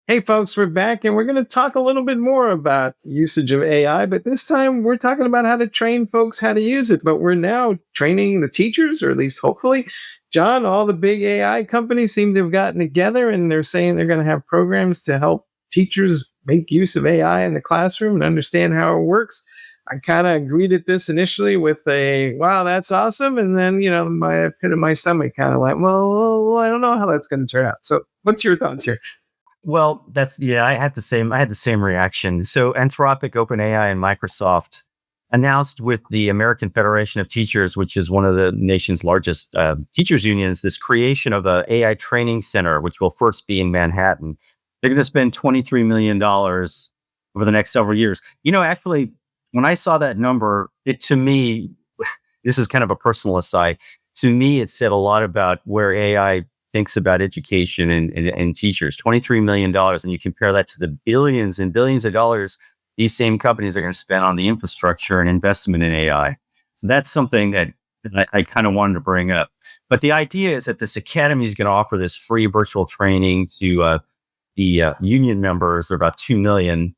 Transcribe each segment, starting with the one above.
Hey, folks, we're back and we're going to talk a little bit more about usage of AI, but this time we're talking about how to train folks how to use it. But we're now training the teachers, or at least hopefully. John, all the big AI companies seem to have gotten together and they're saying they're going to have programs to help teachers make use of AI in the classroom and understand how it works. I kind of greeted this initially with a wow, that's awesome. And then, my pit of my stomach kind of like, well, I don't know how that's going to turn out. So, what's your thoughts here? Well, yeah, I had the same reaction. So Anthropic, OpenAI, and Microsoft announced with the American Federation of Teachers, which is one of the nation's largest teachers unions, this creation of a AI training center, which will first be in Manhattan. They're going to spend $23 million over the next several years. Actually, when I saw that number, it to me, this is kind of a personal aside. To me, it said a lot about where AI thinks about education and teachers. $23 million, and you compare that to the billions and billions of dollars these same companies are going to spend on the infrastructure and investment in AI. So that's something that I kind of wanted to bring up. But the idea is that this academy is going to offer this free virtual training to the union members. There are about 2 million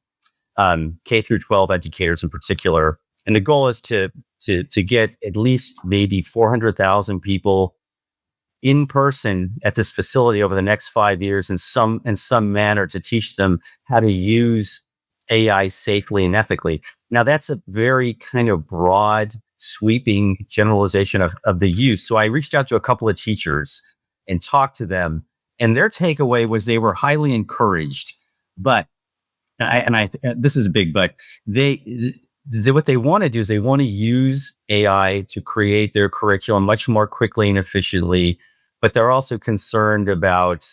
K through 12 educators in particular. And the goal is to get at least maybe 400,000 people in person at this facility over the next 5 years in some manner to teach them how to use AI safely and ethically. Now, that's a very kind of broad, sweeping generalization of the use. So I reached out to a couple of teachers and talked to them, and their takeaway was they were highly encouraged. But this is a big but. What they want to do is they want to use AI to create their curriculum much more quickly and efficiently, but they're also concerned about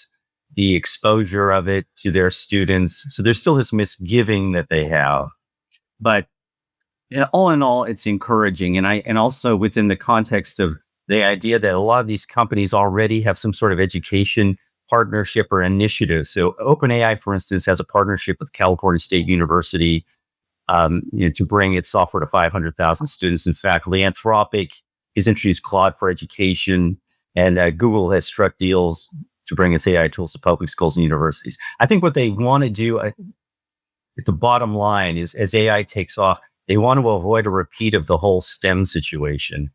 the exposure of it to their students. So there's still this misgiving that they have. But all in all, it's encouraging. And also within the context of the idea that a lot of these companies already have some sort of education partnership or initiative. So OpenAI, for instance, has a partnership with California State University to bring its software to 500,000 students and faculty. Anthropic has introduced Claude for education, and Google has struck deals to bring its AI tools to public schools and universities. I think what they want to do at the bottom line is, as AI takes off, they want to avoid a repeat of the whole STEM situation.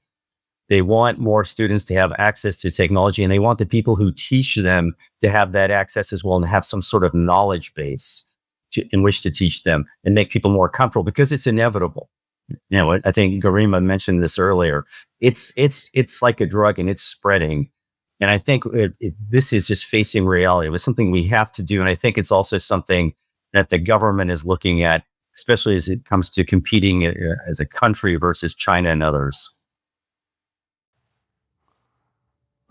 They want more students to have access to technology, and they want the people who teach them to have that access as well and have some sort of knowledge base in which to teach them and make people more comfortable, because it's inevitable. I think Garima mentioned this earlier. It's like a drug, and it's spreading. And I think this is just facing reality. It was something we have to do. And I think it's also something that the government is looking at, especially as it comes to competing as a country versus China and others.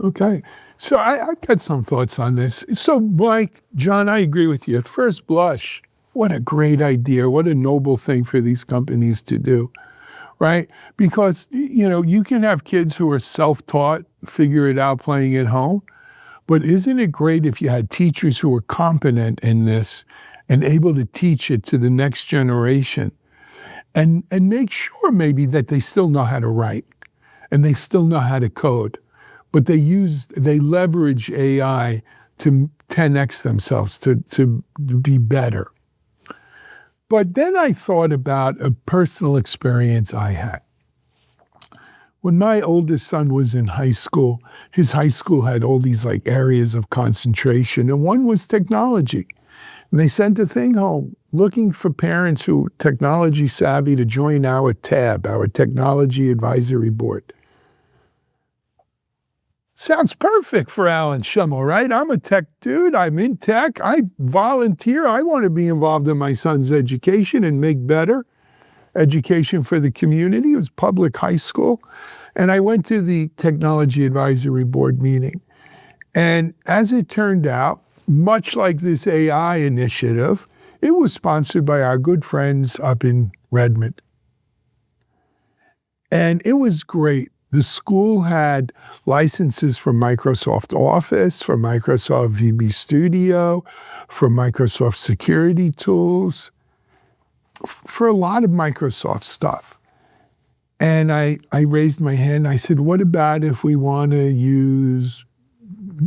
Okay. So I've got some thoughts on this. So, Mike, John, I agree with you. At first blush, what a great idea. What a noble thing for these companies to do, right? Because, you can have kids who are self-taught, figure it out playing at home. But isn't it great if you had teachers who were competent in this and able to teach it to the next generation and make sure maybe that they still know how to write and they still know how to code, but they leverage AI to 10x themselves, to be better. But then I thought about a personal experience I had. When my oldest son was in high school, his high school had all these areas of concentration, and one was technology. And they sent a thing home looking for parents who were technology savvy to join our TAB, our Technology Advisory Board. Sounds perfect for Alan Schimmel, right? I'm a tech dude. I'm in tech. I volunteer. I want to be involved in my son's education and make better education for the community. It was public high school. And I went to the Technology Advisory Board meeting. And as it turned out, much like this AI initiative, it was sponsored by our good friends up in Redmond. And it was great. The school had licenses for Microsoft Office, for Microsoft VB Studio, for Microsoft security tools, for a lot of Microsoft stuff. And I raised my hand. I said, what about if we want to use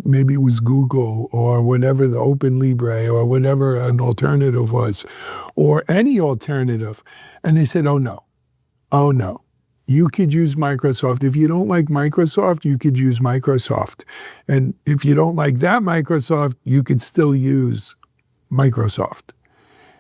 maybe it was Google or whatever, the Open Libre or whatever an alternative was, or any alternative. And they said, oh no, you could use Microsoft. If you don't like Microsoft, you could use Microsoft. And if you don't like that Microsoft, you could still use Microsoft.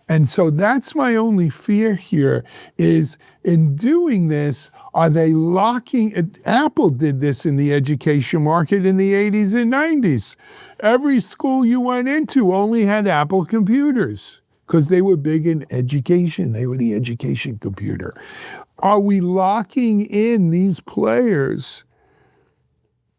And so that's my only fear here is in doing this, are they locking, Apple did this in the education market in the 80s and 90s. Every school you went into only had Apple computers because they were big in education. They were the education computer. Are we locking in these players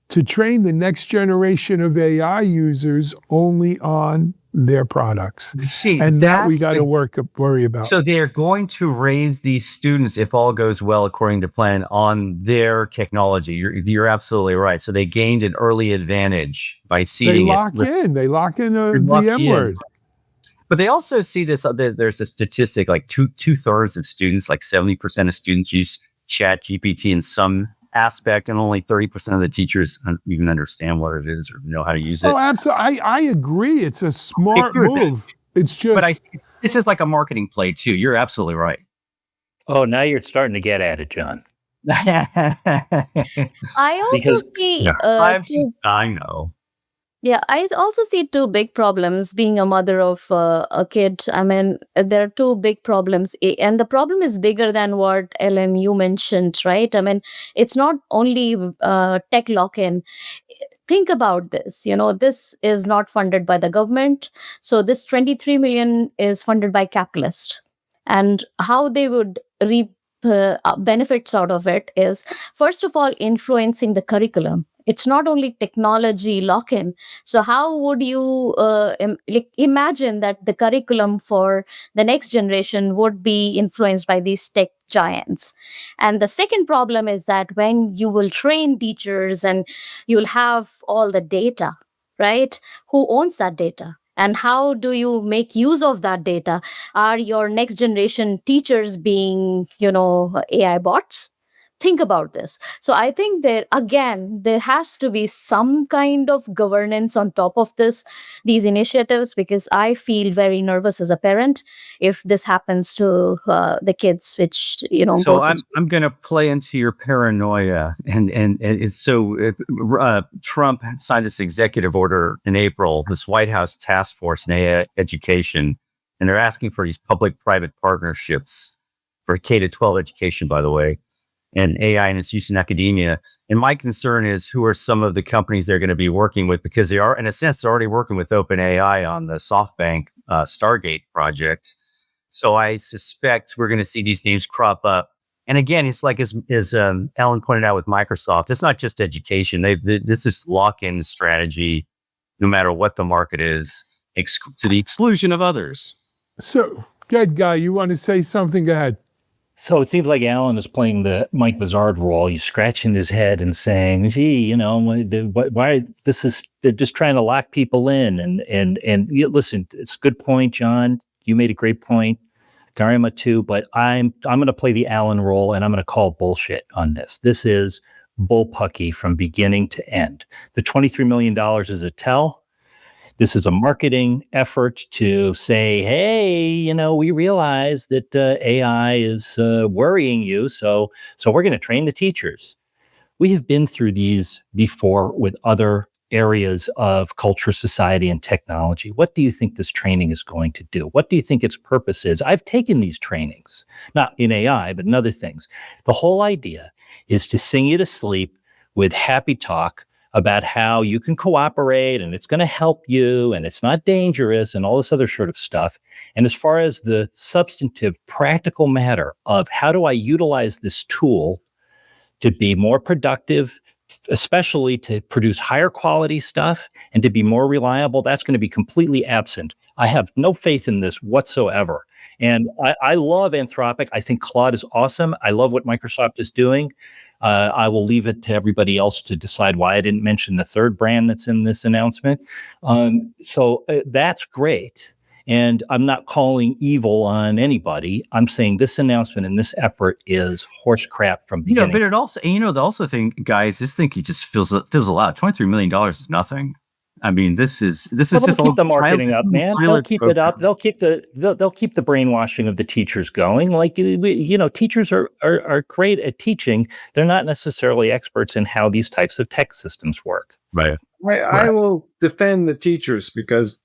to train the next generation of AI users only on their products? See, and that we got to worry about. So they're going to raise these students, if all goes well according to plan, on their technology. You're absolutely right. So they gained an early advantage by seeding They lock in the M word. But they also see this. There's a statistic like two-thirds of students, like 70% of students, use Chat GPT in some aspect, and only 30% of the teachers even understand what it is or know how to use it. Oh, absolutely. I agree. It's a smart move. It's just, but it's just like a marketing play too. You're absolutely right. Oh, now you're starting to get at it, John. I also see. I know. Yeah, I also see two big problems being a mother of a kid. I mean, there are two big problems. And the problem is bigger than what Ellen, you mentioned, right? I mean, it's not only tech lock-in. Think about this. This is not funded by the government. So this 23 million is funded by capitalists. And how they would reap benefits out of it is, first of all, influencing the curriculum. It's not only technology lock-in. So how would you imagine that the curriculum for the next generation would be influenced by these tech giants? And the second problem is that when you will train teachers and you'll have all the data, right? Who owns that data? And how do you make use of that data? Are your next generation teachers being, AI bots? Think about this. So I think there has to be some kind of governance on top of these initiatives, because I feel very nervous as a parent if this happens to the kids, which, So I'm going to play into your paranoia. And it's so Trump signed this executive order in April, this White House task force in AI education, and they're asking for these public-private partnerships for K-12 education, by the way, and AI and its use in academia. And my concern is, who are some of the companies they're going to be working with? Because they are, in a sense, they're already working with OpenAI on the SoftBank Stargate project. So I suspect we're going to see these names crop up. And again, it's like, as Ellen pointed out with Microsoft, it's not just education. This is lock-in strategy, no matter what the market is, to the exclusion of others. So, good Guy, you want to say something? Go ahead. So it seems like Alan is playing the Mike Vizard role. He's scratching his head and saying, gee, why they're just trying to lock people in. And listen, it's a good point, John. You made a great point. Garima too, but I'm going to play the Alan role, and I'm going to call bullshit on this. This is bullpucky from beginning to end. The $23 million is a tell. This is a marketing effort to say, hey, we realize that AI is worrying you, so we're going to train the teachers. We have been through these before with other areas of culture, society, and technology. What do you think this training is going to do? What do you think its purpose is? I've taken these trainings, not in AI, but in other things. The whole idea is to sing you to sleep with happy talk about how you can cooperate and it's going to help you and it's not dangerous and all this other sort of stuff. And as far as the substantive, practical matter of how do I utilize this tool to be more productive, especially to produce higher quality stuff and to be more reliable, that's going to be completely absent. I have no faith in this whatsoever. And I love Anthropic. I think Claude is awesome. I love what Microsoft is doing. I will leave it to everybody else to decide why I didn't mention the third brand that's in this announcement. So that's great. And I'm not calling evil on anybody. I'm saying this announcement and this effort is horse crap from beginning. But it also, the thing, guys, this thing just fizzle out. $23 million is nothing. I mean, this is Well, just they'll all keep the marketing up, man. They'll pilot keep it up. program. They'll keep the brainwashing of the teachers going. Like teachers are great at teaching. They're not necessarily experts in how these types of tech systems work. Right. I will defend the teachers because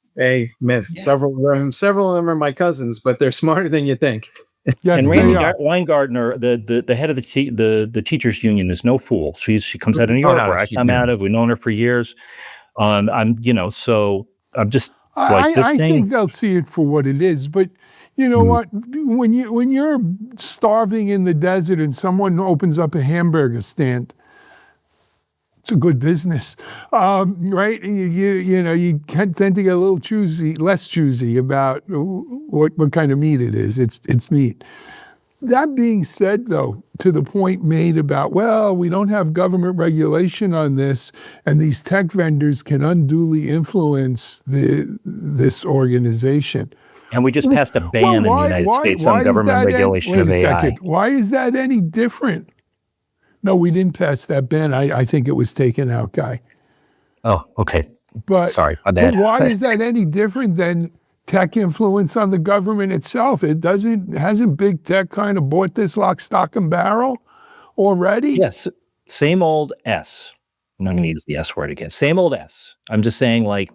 several of them are my cousins, but they're smarter than you think. Yes, And they Randy are. Weingartner, the head of the teachers union, is no fool. She comes out of New York, no, where I she- come yeah. out of. We've known her for years. So I'm just like this I thing. think they'll see it for what it is, but you know what? When you're starving in the desert and someone opens up a hamburger stand, it's a good business, right? You can tend to get a little less choosy about what kind of meat it is. It's meat. That being said, though, to the point made about, well, we don't have government regulation on this, and these tech vendors can unduly influence this organization. And we just passed a ban in the United States on is government that regulation of wait a AI. second. Why is that any different? No, we didn't pass that ban. I think it was taken out, Guy. Oh, okay. But Sorry, my bad. But why is that any different than tech influence on the government itself? Hasn't big tech kind of bought this lock, stock, and barrel already? Yes, same old S. I'm not going to use the S word again. Same old S. I'm just saying, like,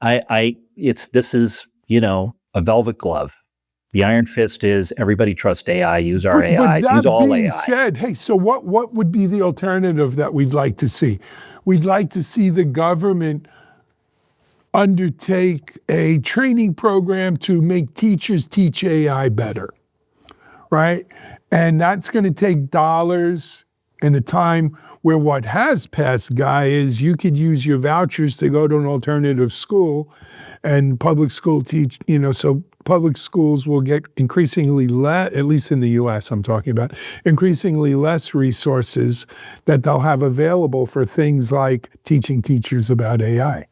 this is a velvet glove. The iron fist is everybody trust AI, use our AI, But use that all being AI. said, hey, so what would be the alternative that we'd like to see? We'd like to see the government undertake a training program to make teachers teach AI better, right? And that's going to take dollars in a time where what has passed, Guy, is you could use your vouchers to go to an alternative school and public school so public schools will get increasingly less, at least in the US I'm talking about, increasingly less resources that they'll have available for things like teaching teachers about AI.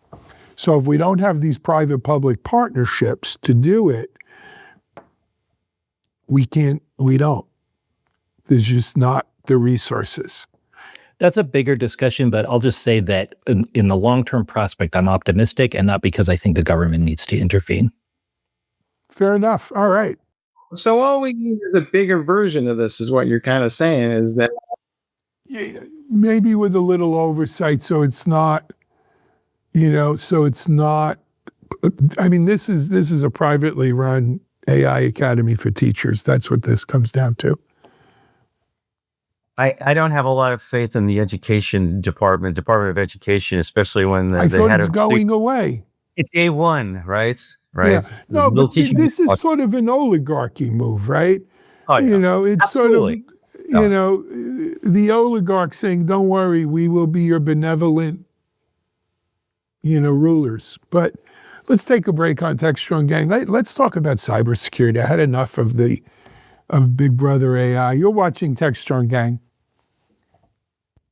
So if we don't have these private-public partnerships to do it, we don't. There's just not the resources. That's a bigger discussion, but I'll just say that in the long-term prospect, I'm optimistic, and not because I think the government needs to intervene. Fair enough. All right. So all we need is a bigger version of this, is what you're kind of saying, is that Maybe with a little oversight, so it's not, I mean, this is a privately run AI academy for teachers. That's what this comes down to. I don't have a lot of faith in the Department of Education, especially when I they thought had it's going away. It's A1, right? Yeah. No, Little but teaching- this is sort of an oligarchy move, right? Oh, yeah. It's Absolutely. sort of, the oligarch saying, don't worry, we will be your benevolent, rulers. But let's take a break on Tech Strong Gang. Let's talk about cybersecurity. I had enough of Big Brother AI. You're watching Tech Strong Gang.